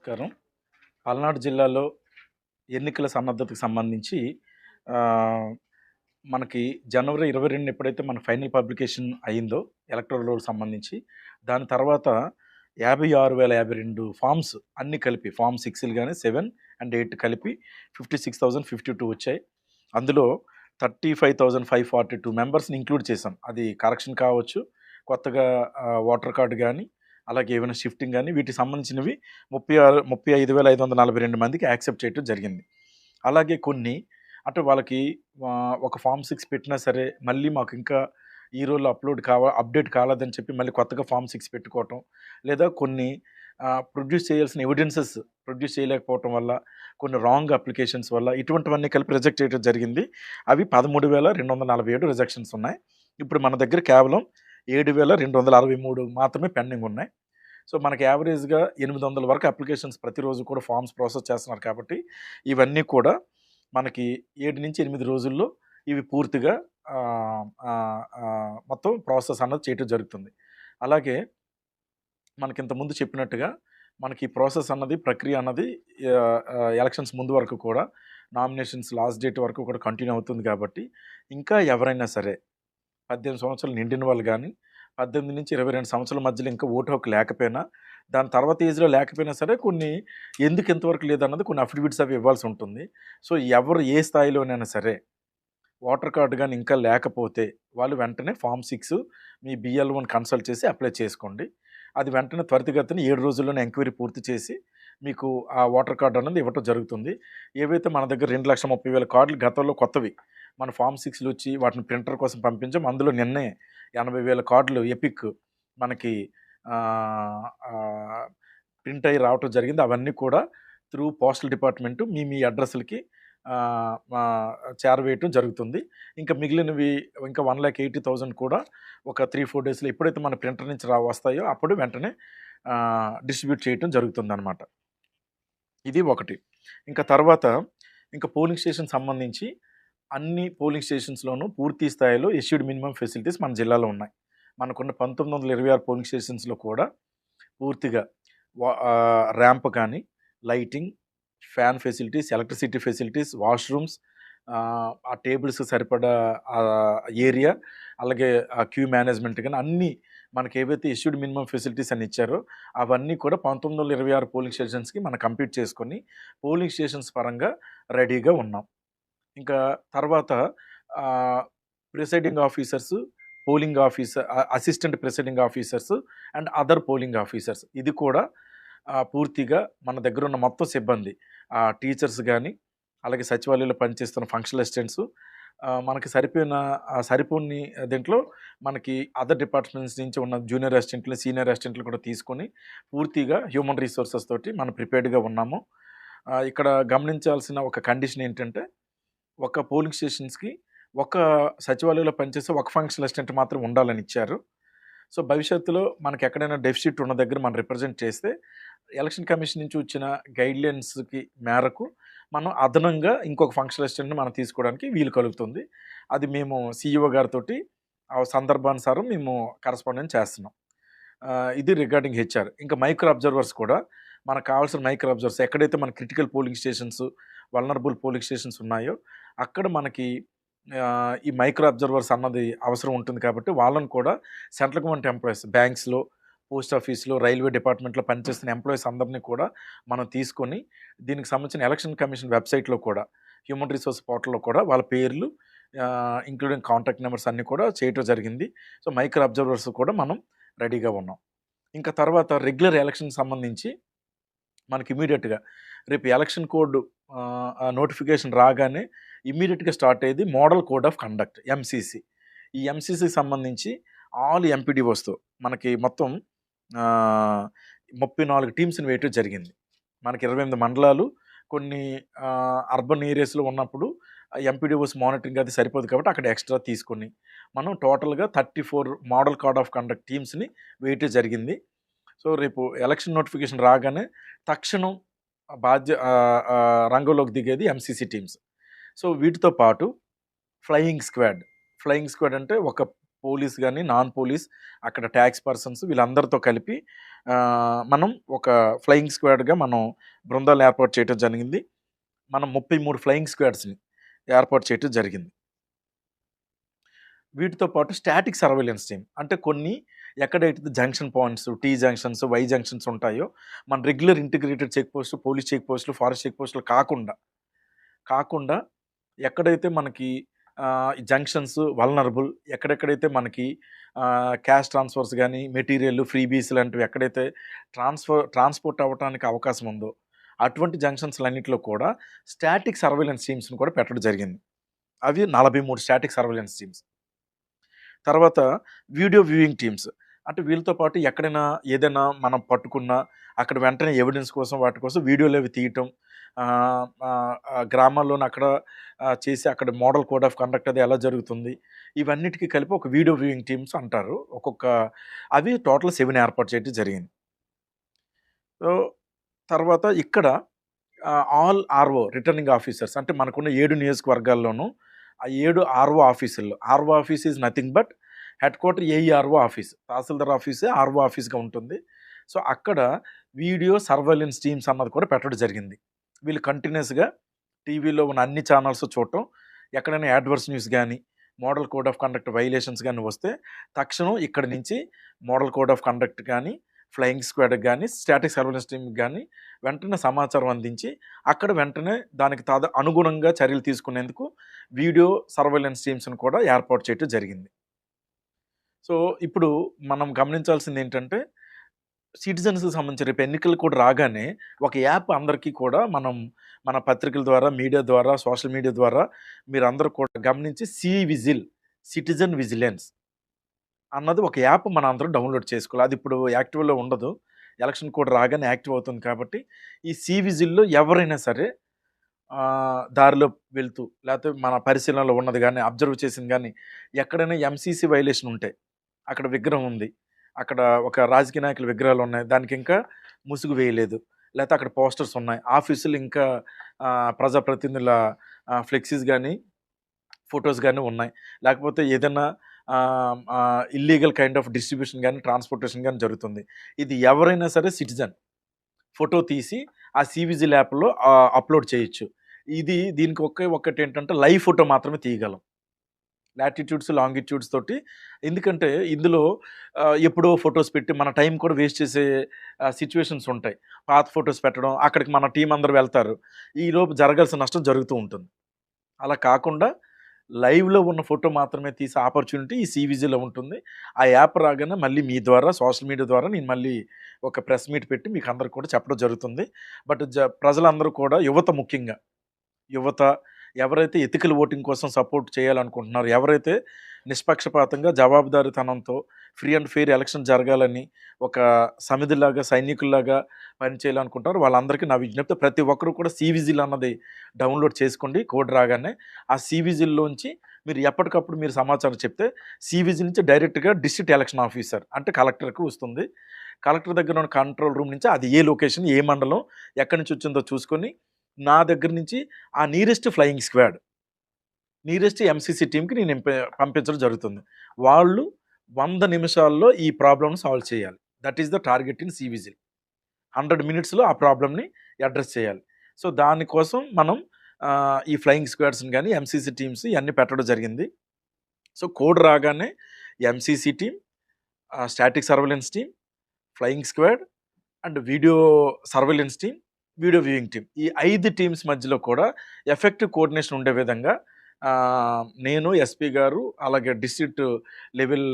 నమస్కారం. పల్నాడు జిల్లాలో ఎన్నికల సన్నద్ధతకు సంబంధించి ఆహ్, మనకి జనవరి 22 ఎప్పుడైతే మన ఫైనల్ పబ్లికేషన్ అయిందో ఎలక్టోరల్ రోల్‌కి సంబంధించి, దాని తర్వాత 56,052 ఫార్మ్స్ అన్నీ కలిపి ఫార్మ్ 6లు గాని, 7 అండ్ 8 కలిపి 56,052 వచ్చాయి. అందులో 35,542 మెంబర్స్‌ని ఇంక్లూడ్ చేశాం. అది కరెక్షన్ కావచ్చు, కొత్తగా ఓటర్ కార్డ్ గాని, అలాగే ఏమైనా షిఫ్టింగ్ గాని వీటికి సంబంధించినవి 35,542 మందికి యాక్సెప్ట్ చేయటం జరిగింది. అలాగే కొన్ని అంటే వాళ్ళకి ఒక ఫార్మ్ 6 పెట్టినా సరే, మళ్ళీ మాకు ఇంకా ఈ రోజులో అప్డేట్ కాలేదని చెప్పి మళ్ళీ కొత్తగా ఫార్మ్ 6 పెట్టుకోవటం, లేదా కొన్ని ప్రొడ్యూస్ చేయాల్సిన ఎవిడెన్సెస్ ప్రొడ్యూస్ చేయలేకపోవటం వల్ల, కొన్ని రాంగ్ అప్లికేషన్స్ వల్ల ఇటువంటివన్నీ కలిపి రిజెక్ట్ చేయడం జరిగింది. అవి 13,247 రిజెక్షన్స్ ఉన్నాయి. ఇప్పుడు మన దగ్గర కేవలం 7,263 మాత్రమే పెండింగ్ ఉన్నాయి. సో, మనకి యావరేజ్‌గా 800 వరకు అప్లికేషన్స్ ప్రతిరోజు కూడా ఫార్మ్స్ ప్రాసెస్ చేస్తున్నారు కాబట్టి, ఇవన్నీ కూడా మనకి 7-8 రోజుల్లో ఇవి పూర్తిగా మొత్తం ప్రాసెస్ అన్నది చేయటం జరుగుతుంది. అలాగే మనకింతకుముందు చెప్పినట్టుగా మనకి ప్రాసెస్ అన్నది, ప్రక్రియ అన్నది ఎలక్షన్స్ ముందు వరకు కూడా నామినేషన్స్ లాస్ట్ డేట్ వరకు కూడా కంటిన్యూ అవుతుంది కాబట్టి, ఇంకా ఎవరైనా సరే 18 సంవత్సరాలు నిండిన వాళ్ళు గానీ, 18-22 సంవత్సరాల మధ్యలో ఇంకా ఓటు హక్కు లేకపోయినా, దాని తర్వాత ఏజ్‌లో లేకపోయినా సరే కొన్ని ఎందుకు ఇంతవరకు లేదన్నది కొన్ని అఫిడవిట్స్ అవి ఇవ్వాల్సి ఉంటుంది. సో, ఎవరు ఏ స్థాయిలోనైనా సరే ఓటర్ కార్డ్ గాని ఇంకా లేకపోతే వాళ్ళు వెంటనే ఫార్మ్ 6 మీ BLOని కన్సల్ట్ చేసి అప్లై చేసుకోండి. అది వెంటనే త్వరితగతిన 7 రోజుల్లోనే ఎంక్వైరీ పూర్తి చేసి మీకు ఆ ఓటర్ కార్డ్ అన్నది ఇవ్వటం జరుగుతుంది. ఏవైతే మన దగ్గర 2,30,000 కార్డులు గతంలో కొత్తవి మన ఫార్మ్ 6లు వచ్చి వాటిని ప్రింటర్ కోసం పంపించాం. అందులో నిన్నే 80,000 కార్డులు ఎపిక్ మనకి ఆహ్, ఆహ్, ప్రింట్ అయ్యి రావటం జరిగింది. అవన్నీ కూడా త్రూ పోస్టల్ డిపార్ట్‌మెంట్ మీ అడ్రెస్‌లకి చేరవేయటం జరుగుతుంది. ఇంకా మిగిలినవి ఇంకా 1,80,000 కూడా ఒక 3, 4 డేస్‌లో ఎప్పుడైతే మన ప్రింటర్ నుంచి వస్తాయో అప్పుడు వెంటనే డిస్ట్రిబ్యూట్ చేయటం జరుగుతుందనమాట. ఇది ఒకటి. ఇంకా తర్వాత ఇంకా పోలింగ్ స్టేషన్ సంబంధించి అన్ని పోలింగ్ స్టేషన్స్‌లోనూ పూర్తి స్థాయిలో ఇష్యూడ్ మినిమమ్ ఫెసిలిటీస్ మన జిల్లాలో ఉన్నాయి. మనకున్న 1926 పోలింగ్ స్టేషన్స్‌లో కూడా పూర్తిగా ర్యాంప్ కానీ, lighting, fan facilities, electricity facilities, washrooms, ఆ టేబుల్స్‌కి సరిపడా ఏరియా, అలాగే క్యూ మేనేజ్‌మెంట్ గాని అన్నీ మనకేవైతే ఇష్యూడ్ మినిమమ్ ఫెసిలిటీస్ అని ఇచ్చారో అవన్నీ కూడా 1926 పోలింగ్ స్టేషన్స్‌కి మనం కంప్లీట్ చేసుకొని పోలింగ్ స్టేషన్స్ పరంగా రెడీగా ఉన్నాం. ఇంకా తర్వాత ఆహ్, presiding officers, polling assistant presiding officers and other polling officers ఇది కూడా పూర్తిగా మన దగ్గరున్న మొత్తం సిబ్బంది టీచర్స్ గానీ, అలాగే సచివాలయంలో పనిచేస్తున్న ఫంక్షనల్ అసిస్టెంట్స్ మనకి సరిపోని దీంట్లో మనకి అదర్ డిపార్ట్మెంట్స్ నుంచి ఉన్న జూనియర్ అసిస్టెంట్లు, సీనియర్ అసిస్టెంట్లు కూడా తీసుకొని పూర్తిగా హ్యూమన్ రిసోర్సెస్ తోటి మనం ప్రిపేర్డ్‌గా ఉన్నాము. ఇక్కడ గమనించాల్సిన ఒక కండిషన్ ఏంటంటే ఒక పోలింగ్ స్టేషన్స్‌కి ఒక సచివాలయంలో పనిచేసే ఒక ఫంక్షనల్ అసిస్టెంట్ మాత్రం ఉండాలని ఇచ్చారు. సో, భవిష్యత్తులో మనకెక్కడైనా డెఫిసిట్ ఉన్న దగ్గర మనం రిప్రజెంట్ చేస్తే, ఎలక్షన్ కమిషన్ నుంచి వచ్చిన గైడ్‌లైన్స్‌కి మేరకు మనం అదనంగా ఇంకొక ఫంక్షనల్ అసిస్టెంట్‌ని మనం తీసుకోవడానికి వీలు కలుగుతుంది. అది మేము సీఈఓ గారితోటి ఆ సందర్భానుసారం మేము కరస్పాండెన్స్ చేస్తున్నాం. ఇది రిగార్డింగ్ హెచ్ఆర్. ఇంకా మైక్రో అబ్జర్వర్స్ కూడా మనకు కావాల్సిన మైక్రో అబ్జర్వర్స్ ఎక్కడైతే మన critical polling stations, vulnerable polling stations ఉన్నాయో అక్కడ మనకి ఈ మైక్రో అబ్జర్వర్స్ అన్నది అవసరం ఉంటుంది కాబట్టి వాళ్ళని కూడా సెంట్రల్ గవర్నమెంట్ ఎంప్లాయీస్ బ్యాంక్స్‌లో, పోస్ట్ ఆఫీస్‌లో, రైల్వే డిపార్ట్మెంట్‌లో పనిచేస్తున్న ఎంప్లాయీస్ అందరిని కూడా మనం తీసుకొని దీనికి సంబంధించిన ఎలక్షన్ కమిషన్ వెబ్‌సైట్‌లో కూడా హ్యూమన్ రిసోర్స్ పోర్టల్‌లో కూడా వాళ్ళ పేర్లు ఇంక్లూడింగ్ కాంటాక్ట్ నంబర్స్ అన్నీ కూడా చేయటం జరిగింది. సో, మైక్రో అబ్జర్వర్స్ కూడా మనం రెడీగా ఉన్నాం. ఇంకా తర్వాత రెగ్యులర్ ఎలక్షన్‌కి సంబంధించి మనకి ఇమ్మీడియేట్‌గా రేపు ఎలక్షన్ కోడ్ నోటిఫికేషన్ రాగానే ఇమ్మీడియేట్‌గా స్టార్ట్ అయ్యేది model code of conduct MCC. ఈ ఎంసీసీకి సంబంధించి ఆల్ ఎంపీడీఓస్‌తో మనకి మొత్తం ఆహ్, 34 టీమ్స్‌ని వేయటం జరిగింది. మనకి 28 మండలాలు కొన్ని అర్బన్ ఏరియాస్‌లో ఉన్నప్పుడు ఎంపీడీఓస్ మానిటరింగ్ అది సరిపోదు కాబట్టి అక్కడ ఎక్స్‌ట్రా తీసుకొని మనం టోటల్‌గా 34 మోడల్ కోడ్ ఆఫ్ కండక్ట్ టీమ్స్‌ని వేయటం జరిగింది. సో, రేపు ఎలక్షన్ నోటిఫికేషన్ రాగానే తక్షణం రంగంలోకి దిగేది ఎంసీసీ టీమ్స్. సో, వీటితో పాటు ఫ్లయింగ్ స్క్వాడ్. ఫ్లయింగ్ స్క్వాడ్ అంటే ఒక పోలీస్ గాని, నాన్ పోలీస్, అక్కడ టాక్స్ పర్సన్స్ వీళ్ళందరితో కలిపి మనం ఒక ఫ్లయింగ్ స్క్వాడ్‌గా మనం బృందాలను ఏర్పాటు చేయటం జరిగింది. మనం 33 ఫ్లయింగ్ స్క్వాడ్స్‌ని ఏర్పాటు చేయటం జరిగింది. వీటితో పాటు స్టాటిక్ సర్వేలెన్స్ టీమ్. అంటే కొన్ని ఎక్కడైతే junction points, T junctions, Y junctions ఉంటాయో, మన regular integrated check post, police check పోస్టులు, ఫారెస్ట్ చెక్ పోస్టులు కాకుండా ఎక్కడైతే మనకి జంక్షన్స్ వల్నరబుల్, ఎక్కడెక్కడైతే మనకి క్యాష్ ట్రాన్స్ఫర్స్ గానీ, మెటీరియల్, ఫ్రీబీస్ లాంటివి ఎక్కడైతే ట్రాన్స్‌పోర్ట్ అవ్వటానికి అవకాశం ఉందో, అటువంటి జంక్షన్స్‌లన్నిటిలో కూడా స్టాటిక్ సర్వేలెన్స్ టీమ్స్‌ని కూడా పెట్టడం జరిగింది. అవి 43 స్టాటిక్ సర్వేలెన్స్ టీమ్స్. తర్వాత వీడియో వ్యూయింగ్ టీమ్స్. అంటే వీళ్ళతో పాటు ఎక్కడైనా ఏదైనా మనం పట్టుకున్నా, అక్కడ వెంటనే ఎవిడెన్స్ కోసం వాటి కోసం వీడియోలు అవి తీయటం. గ్రామాల్లోని అక్కడ చేసి అక్కడ మోడల్ కోడ్ ఆఫ్ కండక్ట్ అది ఎలా జరుగుతుంది, ఇవన్నిటికి కలిపి ఒక వీడియో వ్యూయింగ్ టీమ్స్ అంటారు. అవి టోటల్ 7 ఏర్పాటు చేయడం జరిగింది. సో, తర్వాత ఇక్కడ ఆల్ ఆర్ఓ రిటర్నింగ్ ఆఫీసర్స్, అంటే మనకున్న 7 నియోజకవర్గాల్లోనూ ఆ 7 ఆర్ఓ ఆఫీసుల్లో, RO office is nothing but head quarter AERO office, tahsildar ఆఫీసే ఆర్ఓ ఆఫీస్గా ఉంటుంది. సో అక్కడ వీడియో సర్వేలెన్స్ టీమ్స్ అన్నది కూడా పెట్టడం జరిగింది. వీళ్ళు కంటిన్యూస్గా టీవీలో ఉన్న అన్ని ఛానల్స్ చూడటం, ఎక్కడైనా యాడ్వర్స్ న్యూస్ కానీ, model code of conduct violations కానీ వస్తే తక్షణం ఇక్కడి నుంచి మోడల్ కోడ్ ఆఫ్ కండక్ట్ కానీ, ఫ్లయింగ్ స్క్వాడ్కి కానీ, స్టాటిక్ సర్వేలెన్స్ టీమ్కి కానీ వెంటనే సమాచారం అందించి అక్కడ వెంటనే దానికి అనుగుణంగా చర్యలు తీసుకునేందుకు వీడియో సర్వేలెన్స్ టీమ్స్ని కూడా ఏర్పాటు చేయడం జరిగింది. సో ఇప్పుడు మనం గమనించాల్సింది ఏంటంటే, సిటిజన్స్కి సంబంధించి రేపు ఎన్నికలు కూడా రాగానే ఒక యాప్ అందరికీ కూడా మనం మన పత్రికల ద్వారా, మీడియా ద్వారా, సోషల్ మీడియా ద్వారా మీరందరూ కూడా గమనించి విజిల్, సిటిజన్ విజిలెన్స్ అన్నది ఒక యాప్ మన అందరూ డౌన్లోడ్ చేసుకోవాలి. అది ఇప్పుడు యాక్టివ్లో ఉండదు, ఎలక్షన్ కూడా రాగానే యాక్టివ్ అవుతుంది. కాబట్టి ఈ విజిల్లో ఎవరైనా సరే దారిలో వెళ్తూ, లేకపోతే మన పరిశీలనలో ఉన్నది కానీ, అబ్జర్వ్ చేసింది కానీ, ఎక్కడైనా ఎంసీసీ వైలేషన్ ఉంటే, అక్కడ విగ్రహం ఉంది, అక్కడ ఒక రాజకీయ నాయకుల విగ్రహాలు ఉన్నాయి, దానికి ఇంకా ముసుగు వేయలేదు, లేకపోతే అక్కడ పోస్టర్స్ ఉన్నాయి, ఆఫీసులు ఇంకా ప్రజాప్రతినిధుల ఫ్లెక్సీస్ కానీ, ఫొటోస్ కానీ ఉన్నాయి, లేకపోతే ఏదైనా ఇల్లీగల్ కైండ్ ఆఫ్ డిస్ట్రిబ్యూషన్ కానీ, ట్రాన్స్పోర్టేషన్ కానీ జరుగుతుంది. ఇది ఎవరైనా సరే సిటిజన్ ఫోటో తీసి ఆ విజిల్ యాప్లో అప్లోడ్ చేయొచ్చు. దీనికి ఒక్కటి ఏంటంటే లైవ్ ఫోటో మాత్రమే తీయగలం, లాటిట్యూడ్స్, లాంగిట్యూడ్స్ తోటి. ఎందుకంటే ఇందులో ఎప్పుడో ఫొటోస్ పెట్టి మన టైం కూడా వేస్ట్ చేసే సిచ్యువేషన్స్ ఉంటాయి. పాత ఫొటోస్ పెట్టడం, అక్కడికి మన టీం అందరూ వెళ్తారు, ఈలోపు జరగాల్సిన నష్టం జరుగుతూ ఉంటుంది. అలా కాకుండా లైవ్లో ఉన్న ఫోటో మాత్రమే తీసే ఆపర్చునిటీ ఈ విజిల్లో ఉంటుంది. ఆ యాప్ రాగానే మళ్ళీ మీ ద్వారా, సోషల్ మీడియా ద్వారా నేను మళ్ళీ ఒక ప్రెస్ మీట్ పెట్టి మీకు అందరికి కూడా చెప్పడం జరుగుతుంది. బట్ ప్రజలందరూ కూడా, ముఖ్యంగా యువత ఎవరైతే ఎథికల్ ఓటింగ్ కోసం సపోర్ట్ చేయాలనుకుంటున్నారో, ఎవరైతే నిష్పక్షపాతంగా, జవాబుదారీతనంతో ఫ్రీ అండ్ ఫెయిర్ ఎలక్షన్ జరగాలని ఒక సమిధిలాగా, సైనికుల్లాగా పనిచేయాలనుకుంటారు, వాళ్ళందరికీ నా విజ్ఞప్తి, ప్రతి ఒక్కరు కూడా విజిల్ అన్నది డౌన్లోడ్ చేసుకోండి. కోడ్ రాగానే ఆ విజిల్లోంచి మీరు ఎప్పటికప్పుడు మీరు సమాచారం చెప్తే విజిల్ నుంచి డైరెక్ట్గా డిస్ట్రిక్ట్ ఎలక్షన్ ఆఫీసర్ అంటే కలెక్టర్కి వస్తుంది. కలెక్టర్ దగ్గర ఉన్న కంట్రోల్ రూమ్ నుంచి అది ఏ లొకేషన్, ఏ మండలం, ఎక్కడి నుంచి వచ్చిందో చూసుకొని నా దగ్గర నుంచి ఆ nearest flying squad, nearest MCC టీమ్కి నేను పంపించడం జరుగుతుంది. వాళ్ళు 100 నిమిషాల్లో ఈ ప్రాబ్లమ్ని సాల్వ్ చేయాలి. That is the target in whistle. 100 మినిట్స్లో ఆ ప్రాబ్లమ్ని అడ్రస్ చేయాలి. సో దానికోసం మనం ఈ ఫ్లయింగ్ స్క్వాడ్స్ని కానీ, ఎంసీసీ టీమ్స్ ఇవన్నీ పెట్టడం జరిగింది. సో కోడ్ రాగానే MCC team, static surveillance team, flying squad and video surveillance team, video viewing team, ఈ 5 టీమ్స్ మధ్యలో కూడా ఎఫెక్టివ్ కోఆర్డినేషన్ ఉండే విధంగా నేను, ఎస్పీ గారు, అలాగే డిస్ట్రిక్ట్ లెవెల్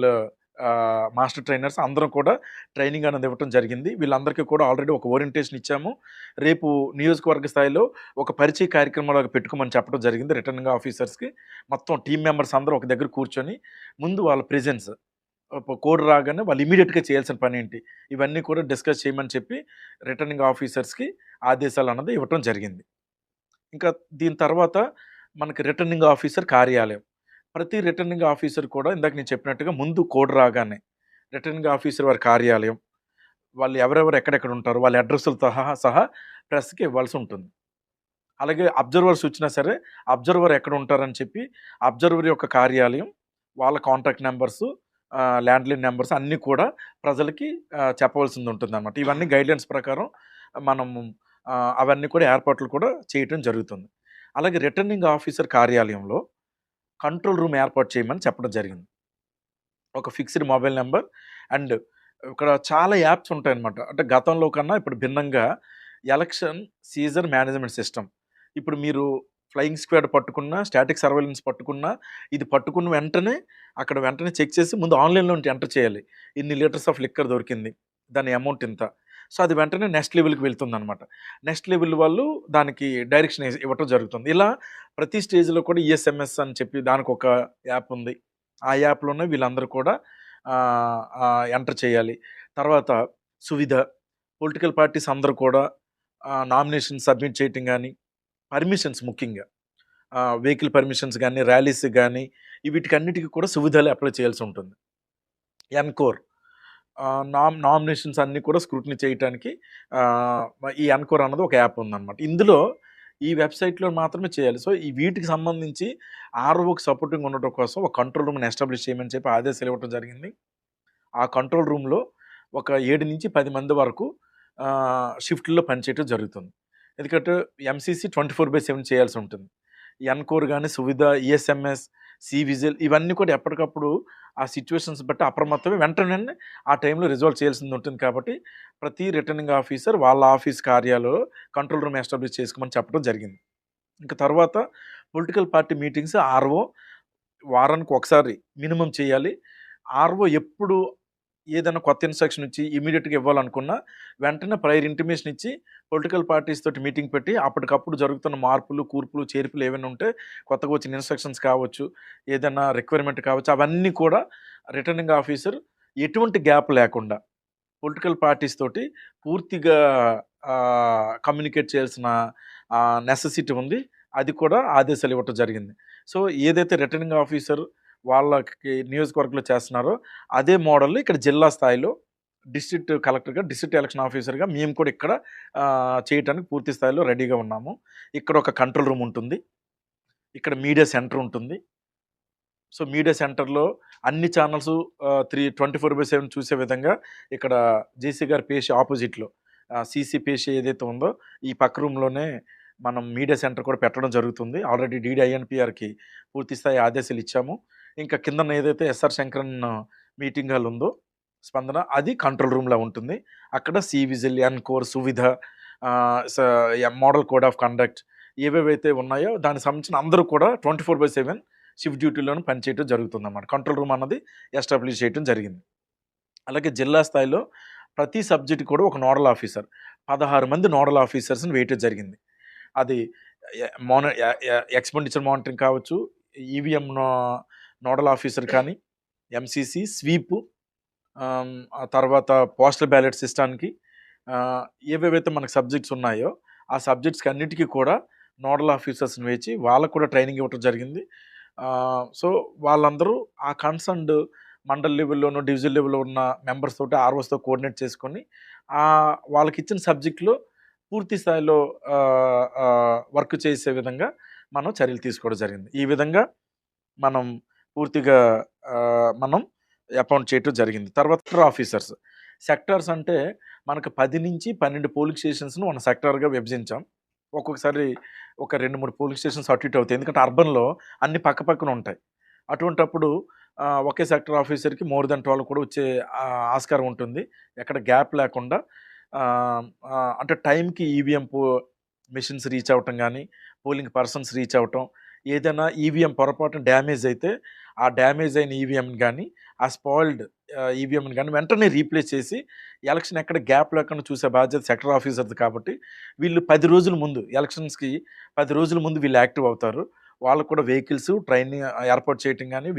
మాస్టర్ ట్రైనర్స్ అందరం కూడా ట్రైనింగ్ అనేది ఇవ్వడం జరిగింది. వీళ్ళందరికీ కూడా ఆల్రెడీ ఒక ఓరియంటేషన్ ఇచ్చాము. రేపు నియోజకవర్గ స్థాయిలో ఒక పరిచయ కార్యక్రమాలు పెట్టుకోమని చెప్పడం జరిగింది రిటర్నింగ్ ఆఫీసర్స్కి. మొత్తం టీం మెంబర్స్ అందరూ ఒక దగ్గర కూర్చొని ముందు వాళ్ళ ప్రెజెన్స్, కోడ్ రాగానే వాళ్ళు ఇమీడియట్గా చేయాల్సిన పని ఏంటి, ఇవన్నీ కూడా డిస్కస్ చేయమని చెప్పి రిటర్నింగ్ ఆఫీసర్స్కి ఆదేశాలు అన్నది ఇవ్వటం జరిగింది. ఇంకా దీని తర్వాత మనకి రిటర్నింగ్ ఆఫీసర్ కార్యాలయం, ప్రతి రిటర్నింగ్ ఆఫీసర్ కూడా ఇందాక నేను చెప్పినట్టుగా ముందు కోడ్ రాగానే రిటర్నింగ్ ఆఫీసర్ వారి కార్యాలయం, వాళ్ళు ఎవరెవరు ఎక్కడెక్కడ ఉంటారు, వాళ్ళ అడ్రస్లతో సహా ప్రెస్కి ఇవ్వాల్సి ఉంటుంది. అలాగే అబ్జర్వర్స్ వచ్చినా సరే అబ్జర్వర్ ఎక్కడ ఉంటారని చెప్పి అబ్జర్వర్ యొక్క కార్యాలయం, వాళ్ళ కాంటాక్ట్ నెంబర్సు, ల్యాండ్‌లైన్ నంబర్స్ అన్నీ కూడా ప్రజలకి చెప్పవలసింది ఉంటుందన్నమాట. ఇవన్నీ గైడ్‌లైన్స్ ప్రకారం మనము అవన్నీ కూడా ఏర్పాట్లు కూడా చేయటం జరుగుతుంది. అలాగే రిటర్నింగ్ ఆఫీసర్ కార్యాలయంలో కంట్రోల్ రూమ్ ఏర్పాటు చేయమని చెప్పడం జరిగింది. ఒక ఫిక్స్డ్ మొబైల్ నంబర్ అండ్ ఇక్కడ చాలా యాప్స్ ఉంటాయన్నమాట. అంటే గతంలో కన్నా ఇప్పుడు భిన్నంగా ఎలక్షన్ సీజన్ మేనేజ్మెంట్ సిస్టమ్. ఇప్పుడు మీరు ఫ్లయింగ్ స్క్వాడ్ పట్టుకున్నా, స్టాటిక్ సర్వేలెన్స్ పట్టుకున్నా, ఇది పట్టుకున్న వెంటనే అక్కడ వెంటనే చెక్ చేసి ముందు ఆన్‌లైన్‌లో ఎంటర్ చేయాలి. ఇన్ని లీటర్స్ ఆఫ్ లిక్కర్ దొరికింది. దాని అమౌంట్ ఇంత. సో, అది వెంటనే నెక్స్ట్ లెవెల్‌కి వెళ్తుందనమాట. నెక్స్ట్ లెవెల్ వాళ్ళు దానికి డైరెక్షన్ ఇవ్వటం జరుగుతుంది. ఇలా ప్రతి స్టేజ్‌లో కూడా ఈఎస్ఎంఎస్ అని చెప్పి దానికొక యాప్ ఉంది. ఆ యాప్‌లోనే వీళ్ళందరూ కూడా ఎంటర్ చేయాలి. తర్వాత సువిధ పొలిటికల్ పార్టీస్ అందరూ కూడా నామినేషన్ సబ్మిట్ చేయటం గాని, పర్మిషన్స్ ముఖ్యంగా వెహికల్ పర్మిషన్స్ గాని, ర్యాలీస్‌కి గాని వీటికన్నిటికి కూడా సువిధలు అప్లై చేయాల్సి ఉంటుంది. ఎన్‌కోర్ నామినేషన్స్ అన్నీ కూడా స్క్రూటినీ చేయటానికి ఈ ఎన్‌కోర్ అన్నది ఒక యాప్ ఉందన్నమాట. ఇందులో ఈ వెబ్‌సైట్‌లో మాత్రమే చేయాలి. సో, వీటికి సంబంధించి ఆర్ఓకి సపోర్టింగ్‌గా ఉండటం కోసం ఒక కంట్రోల్ రూమ్‌ని ఎస్టాబ్లిష్ చేయమని చెప్పి ఆదేశాలు ఇవ్వటం జరిగింది. ఆ కంట్రోల్ రూమ్‌లో ఒక 7-10 మంది వరకు షిఫ్ట్‌ల్లో పనిచేయటం జరుగుతుంది. ఎందుకంటే ఎంసీసీ 24/7 చేయాల్సి ఉంటుంది. ఎన్‌కోర్ గాని, సువిధ, ఈఎస్ఎంఎస్, సి-విజిల్ ఇవన్నీ కూడా ఎప్పటికప్పుడు ఆ సిట్యుయేషన్స్ బట్టి అప్రమత్తమై వెంటనే ఆ టైంలో రిజాల్వ్ చేయాల్సింది ఉంటుంది కాబట్టి, ప్రతి రిటర్నింగ్ ఆఫీసర్ వాళ్ళ ఆఫీస్ కార్యాలయంలో కంట్రోల్ రూమ్ ఎస్టాబ్లిష్ చేసుకోమని చెప్పడం జరిగింది. ఇంక తర్వాత పొలిటికల్ పార్టీ మీటింగ్స్ ఆర్ఓ వారానికి ఒకసారి మినిమమ్ చేయాలి. ఆర్ఓ ఎప్పుడు ఏదైనా కొత్త ఇన్‌స్ట్రక్షన్ ఇచ్చి ఇమ్మీడియేట్‌గా ఇవ్వాలనుకున్నా, వెంటనే ప్రయర్ ఇంటిమేషన్ ఇచ్చి పొలిటికల్ పార్టీస్ తోటి మీటింగ్ పెట్టి అప్పటికప్పుడు జరుగుతున్న మార్పులు, కూర్పులు, చేర్పులు ఏవైనా ఉంటే కొత్తగా వచ్చిన ఇన్‌స్ట్రక్షన్స్ కావచ్చు, ఏదైనా రిక్వైర్మెంట్ కావచ్చు, అవన్నీ కూడా రిటర్నింగ్ ఆఫీసర్ ఎటువంటి గ్యాప్ లేకుండా పొలిటికల్ పార్టీస్ తోటి పూర్తిగా కమ్యూనికేట్ చేయాల్సిన నెసెసిటీ ఉంది. అది కూడా ఆదేశాలు ఇవ్వటం జరిగింది. సో, ఏదైతే రిటర్నింగ్ ఆఫీసర్ వాళ్ళకి నియోజకవర్గంలో చేస్తున్నారో, అదే మోడల్‌ని ఇక్కడ జిల్లా స్థాయిలో డిస్ట్రిక్ట్ కలెక్టర్‌గా, డిస్ట్రిక్ట్ ఎలక్షన్ ఆఫీసర్‌గా మేము కూడా ఇక్కడ చేయటానికి పూర్తి స్థాయిలో రెడీగా ఉన్నాము. ఇక్కడ ఒక కంట్రోల్ రూమ్ ఉంటుంది. ఇక్కడ మీడియా సెంటర్ ఉంటుంది. సో, మీడియా సెంటర్‌లో అన్ని ఛానల్సు 24/7 చూసే విధంగా ఇక్కడ జేసీ గారి పేషి ఆపోజిట్‌లో సీసీ పేషి ఏదైతే ఉందో, ఈ పక్క రూమ్‌లోనే మనం మీడియా సెంటర్ కూడా పెట్టడం జరుగుతుంది. ఆల్రెడీ డీడీఐఎన్‌పీఆర్‌కి పూర్తి స్థాయి ఆదేశాలు ఇచ్చాము. ఇంకా కిందన ఏదైతే ఎస్ఆర్ శంకరన్ మీటింగ్ హాల్ ఉందో, స్పందన అది కంట్రోల్ రూమ్‌లా ఉంటుంది. అక్కడ సి-విజిల్, ఎన్‌కోర్, సువిధ, ఆహ్, స మోడల్ కోడ్ ఆఫ్ కండక్ట్ ఏవేవైతే ఉన్నాయో దానికి సంబంధించిన అందరూ కూడా 24/7 షిఫ్ట్ డ్యూటీలోనే పనిచేయటం జరుగుతుందన్నమాట. కంట్రోల్ రూమ్ అన్నది ఎస్టాబ్లిష్ చేయటం జరిగింది. అలాగే జిల్లా స్థాయిలో ప్రతి సబ్జెక్ట్ కూడా ఒక నోడల్ ఆఫీసర్ 16 మంది నోడల్ ఆఫీసర్స్‌ని వేయటం జరిగింది. అది ఎ మోన ఎ ఎ ఎక్స్‌పెండిచర్ మానిటరింగ్ కావచ్చు, ఈవీఎం నోడల్ ఆఫీసర్ కానీ, ఎంసీసీ, స్వీపు, ఆ తర్వాత పోస్టల్ బ్యాలెట్ సిస్టానికి ఏవేవైతే మనకు సబ్జెక్ట్స్ ఉన్నాయో, ఆ సబ్జెక్ట్స్‌కి అన్నిటికీ కూడా నోడల్ ఆఫీసర్స్‌ని వేచి వాళ్ళకు కూడా ట్రైనింగ్ ఇవ్వటం జరిగింది. సో, వాళ్ళందరూ ఆ కన్సర్న్డ్ మండల్ లెవెల్‌లోనూ, డివిజన్ లెవెల్‌లో ఉన్న మెంబర్స్ తోటి, ఆర్ఓస్‌తో కోఆర్డినేట్ చేసుకొని వాళ్ళకిచ్చిన సబ్జెక్ట్‌లో పూర్తి స్థాయిలో వర్క్ చేసే విధంగా మనం చర్యలు తీసుకోవడం జరిగింది. ఈ విధంగా మనం పూర్తిగా మనం అపాయింట్ చేయటం జరిగింది. తర్వాత సెక్టర్ ఆఫీసర్స్. సెక్టార్స్ అంటే మనకు 10-12 పోలింగ్ స్టేషన్స్‌ను మనం సెక్టార్‌గా విభజించాం. ఒక్కొక్కసారి ఒక 2, 3 పోలింగ్ స్టేషన్స్ అటు ఇటు అవుతాయి. ఎందుకంటే అర్బన్‌లో అన్ని పక్క పక్కన ఉంటాయి. అటువంటప్పుడు ఒకే సెక్టర్ ఆఫీసర్‌కి మోర్ థాన్ 12 కూడా వచ్చే ఆస్కారం ఉంటుంది. ఎక్కడ గ్యాప్ లేకుండా అంటే టైంకి ఈవీఎం మెషిన్స్ రీచ్ అవ్వటం గానీ, పోలింగ్ పర్సన్స్ రీచ్ అవ్వటం, ఏదైనా ఈవీఎం పొరపాటున డ్యామేజ్ అయితే, ఆ డ్యామేజ్ అయిన ఈవీఎంని గానీ, ఆ స్పాయిల్డ్ ఈవీఎంని గానీ వెంటనే రీప్లేస్ చేసి, ఎలక్షన్ ఎక్కడ గ్యాప్ లేకుండా చూసే బాధ్యత సెక్టర్ ఆఫీసర్‌ది కాబట్టి, వీళ్ళు 10 రోజుల ముందు ఎలక్షన్స్‌కి 10 రోజుల ముందు వీళ్ళు యాక్టివ్ అవుతారు. వాళ్ళకి కూడా వెహికల్స్ ట్రైనింగ్ ఏర్పాటు చేయటం గానీ,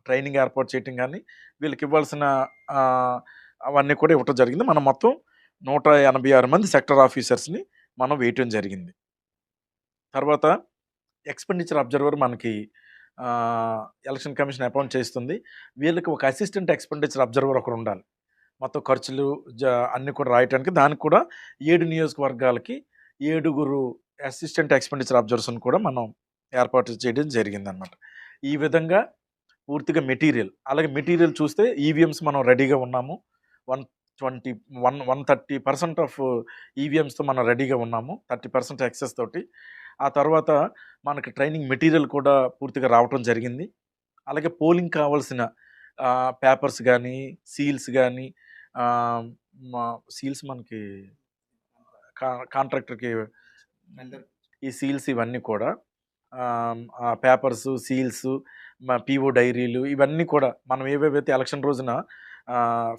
ట్రైనింగ్ ఏర్పాటు చేయటం గానీ, వీళ్ళకివ్వాల్సిన అవన్నీ కూడా ఇవ్వటం జరిగింది. మనం మొత్తం 186 మంది సెక్టర్ ఆఫీసర్స్‌ని మనం వేయటం జరిగింది. తర్వాత ఎక్స్‌పెండిచర్ అబ్జర్వర్ మనకి ఎలక్షన్ కమిషన్ అపాయింట్ చేస్తుంది. వీళ్ళకి ఒక అసిస్టెంట్ ఎక్స్‌పెండిచర్ అబ్జర్వర్ ఒకరుండాలి. మొత్తం ఖర్చులు అన్నీ కూడా రాయటానికి. దానికి కూడా 7 నియోజకవర్గాలకి 7 అసిస్టెంట్ ఎక్స్‌పెండిచర్ అబ్జర్వర్స్‌ని కూడా మనం ఏర్పాటు చేయడం జరిగిందనమాట. ఈ విధంగా పూర్తిగా మెటీరియల్. అలాగే మెటీరియల్ చూస్తే ఈవీఎంస్ మనం రెడీగా ఉన్నాము. 130% ఆఫ్ ఈవీఎంస్‌తో మనం రెడీగా ఉన్నాము. 30% ఎక్సెస్ తోటి. ఆ తర్వాత మనకి ట్రైనింగ్ మెటీరియల్ కూడా పూర్తిగా రావటం జరిగింది. అలాగే పోలింగ్ కావాల్సిన పేపర్స్ గానీ, సీల్స్ గానీ ఆహ్, మా సీల్స్ మనకి కాంట్రాక్టర్‌కి ఈ సీల్స్ ఇవన్నీ కూడా ఆ పేపర్స్, సీల్స్, పీఓ డైరీలు ఇవన్నీ కూడా మనం ఏవేవైతే ఎలక్షన్ రోజున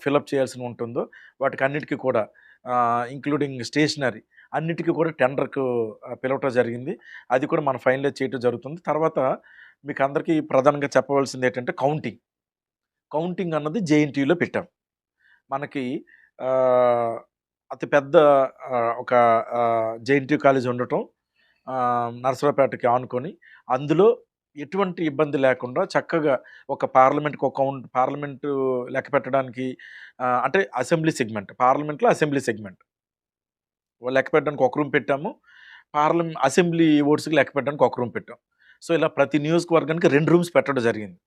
ఫిలప్ చేయాల్సి ఉంటుందో వాటికన్నిటికి కూడా ఇంక్లూడింగ్ స్టేషనరీ అన్నిటికీ కూడా టెండర్‌కు పిలవటం జరిగింది. అది కూడా మనం ఫైనలైజ్ చేయటం జరుగుతుంది. తర్వాత మీకు అందరికీ ప్రధానంగా చెప్పవలసింది ఏంటంటే కౌంటింగ్. కౌంటింగ్ అన్నది జేఎన్‌టీయూలో పెట్టాం. మనకి ఆహ్, అతి పెద్ద ఒక జేఎన్‌టీయూ కాలేజ్ ఉండటం నరసరావుపేటకి ఆనుకొని అందులో ఎటువంటి ఇబ్బంది లేకుండా చక్కగా ఒక పార్లమెంటు లెక్క పెట్టడానికి అంటే అసెంబ్లీ సెగ్మెంట్. పార్లమెంట్‌లో అసెంబ్లీ సెగ్మెంట్. లెక్క పెట్టడానికి ఒక రూమ్ పెట్టాము. అసెంబ్లీ ఓట్స్‌కి లెక్క పెట్టడానికి ఒక రూమ్ పెట్టాం. సో, ఇలా ప్రతి నియోజకవర్గానికి 2 రూమ్స్ పెట్టడం జరిగింది.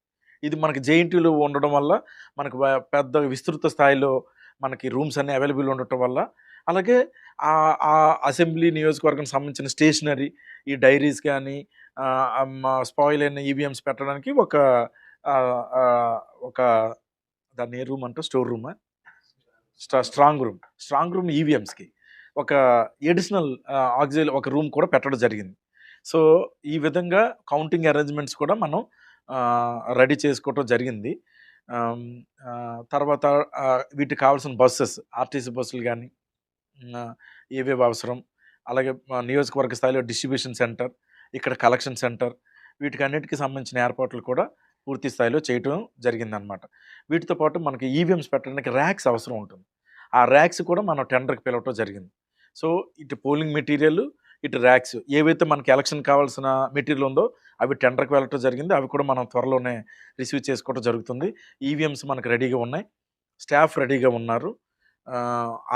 ఇది మనకి జేఎన్‌టీయూలో ఉండడం వల్ల మనకు పెద్ద విస్తృత స్థాయిలో మనకి రూమ్స్ అన్నీ అవైలబుల్ ఉండటం వల్ల, అలాగే ఆ అసెంబ్లీ నియోజకవర్గానికి సంబంధించిన స్టేషనరీ, ఈ డైరీస్ గానీ, స్పాయిల్ అయిన ఈవీఎంస్ పెట్టడానికి ఆహ్, ఆహ్, ఒక దాన్ని ఏ రూమ్ అంటారు? స్టోర్ రూమా? Strong room. స్ట్రాంగ్ రూమ్ ఈవీఎంస్‌కి. ఒక అడిషనల్ ఒక రూమ్ కూడా పెట్టడం జరిగింది. సో, ఈ విధంగా కౌంటింగ్ అరేంజ్‌మెంట్స్ కూడా మనం రెడీ చేసుకోవటం జరిగింది. ఆహ్, తర్వాత వీటికి కావాల్సిన బసెస్, ఆర్టీసీ బస్సులు గానీ, ఏవేవి అవసరం, అలాగే నియోజకవర్గ స్థాయిలో డిస్ట్రిబ్యూషన్ సెంటర్, ఇక్కడ కలెక్షన్ సెంటర్ వీటికన్నిటికి సంబంధించిన ఏర్పాట్లు కూడా పూర్తి స్థాయిలో చేయటం జరిగిందనమాట. వీటితో పాటు మనకి ఈవీఎంస్ పెట్టడానికి ర్యాక్స్ అవసరం ఉంటుంది. ఆ ర్యాక్స్ కూడా మనం టెండర్‌కి పిలవటం జరిగింది. సో, ఇటు పోలింగ్ మెటీరియల్, ఇటు ర్యాక్స్ ఏవైతే మనకి ఎలక్షన్ కావాల్సిన మెటీరియల్ ఉందో అవి టెండర్‌కి వెళ్ళటం జరిగింది. అవి కూడా మనం త్వరలోనే రిసీవ్ చేసుకోవడం జరుగుతుంది. ఈవీఎంస్ మనకు రెడీగా ఉన్నాయి. స్టాఫ్ రెడీగా ఉన్నారు.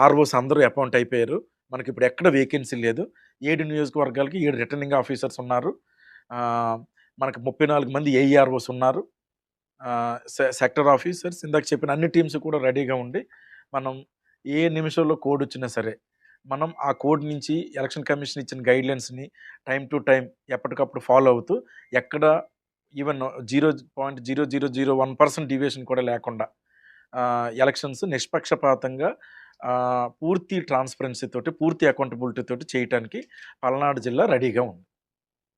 ఆర్ఓస్ అందరూ అపాయింట్ అయిపోయారు. మనకిప్పుడు ఎక్కడ వేకెన్సీ లేదు. 7 నియోజకవర్గాలకి 7 రిటర్నింగ్ ఆఫీసర్స్ ఉన్నారు. మనకు 34 మంది ఏఈఆర్ఓస్ ఉన్నారు. సెక్టర్ ఆఫీసర్స్ ఇందాక చెప్పిన అన్ని టీమ్స్ కూడా రెడీగా ఉండి, మనం ఏ నిమిషంలో కోడ్ వచ్చినా సరే, మనం ఆ కోడ్ నుంచి ఎలక్షన్ కమిషన్ ఇచ్చిన గైడ్‌లైన్స్‌ని టైమ్ టు టైమ్ ఎప్పటికప్పుడు ఫాలో అవుతూ, ఎక్కడ ఈవెన్ 0.0001% డీవియేషన్ కూడా లేకుండా ఎలక్షన్స్ నిష్పక్షపాతంగా పూర్తి ట్రాన్స్‌పరెన్సీ తోటి, పూర్తి అకౌంటబిలిటీ తోటి చేయటానికి పల్నాడు జిల్లా రెడీగా ఉంది.